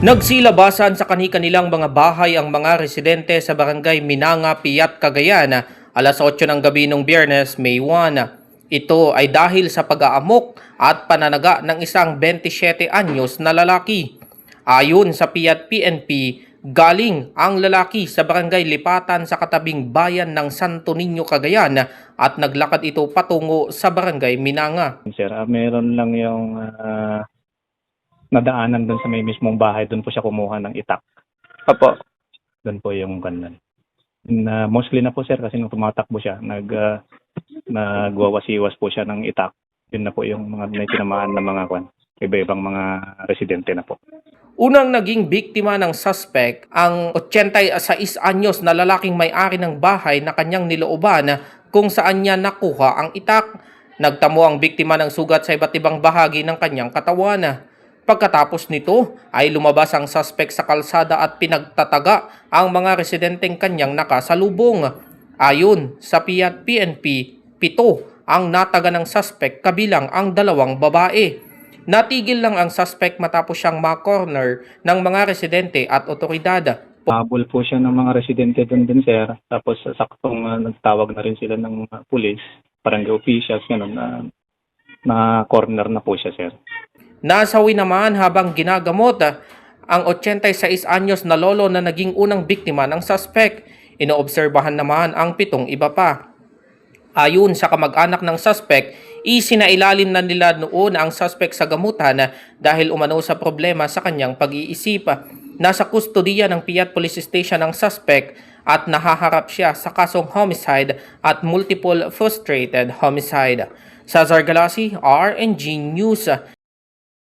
Nagsilabasan sa kani-kanilang mga bahay ang mga residente sa barangay Minanga, Piat, Cagayan, alas 8 ng gabi nung Biyernes, May 1. Ito ay dahil sa pag-aamok at pananaga ng isang 27 anyos na lalaki. Ayon sa Piat PNP, galing ang lalaki sa barangay Lipatan sa katabing bayan ng Santo Niño, Cagayan at naglakad ito patungo sa barangay Minanga. Sir, meron lang yung nadaanan doon sa may mismong bahay, doon po siya kumuha ng itak. Opo. Doon po yung kanan. Mostly na po sir kasi nung tumatakbo siya, nagwawasiwas po siya ng itak. Yun na po yung mga may tinamaan na mga iba-ibang mga residente na po. Unang naging biktima ng suspect ang 86 anyos na lalaking may-ari ng bahay na kanyang nilooban kung saan niya nakuha ang itak. Nagtamo ang biktima ng sugat sa iba't ibang bahagi ng kanyang katawan. Pagkatapos nito ay lumabas ang suspect sa kalsada at pinagtataga ang mga residenteng kanyang nakasalubong. Ayon sa Piat PNP, 7 ang nataga ng suspect kabilang ang 2 babae. Natigil lang ang suspect matapos siyang ma-corner ng mga residente at otoridad. Habol po siya ng mga residente doon din sir. Tapos saktong nagtawag na rin sila ng pulis, barangay officials, na corner na po siya sir. Nasawi naman habang ginagamot ang 86 anyos na lolo na naging unang biktima ng suspect. Inoobserbahan naman ang 7 iba pa. Ayon sa kamag-anak ng suspect, isinailalim na nila noon ang suspect sa gamutan dahil umano sa problema sa kanyang pag-iisip. Nasa kustodiya ng Piat Police Station ang suspect at nahaharap siya sa kasong homicide at multiple frustrated homicide. Cesar Galasi, RNG News.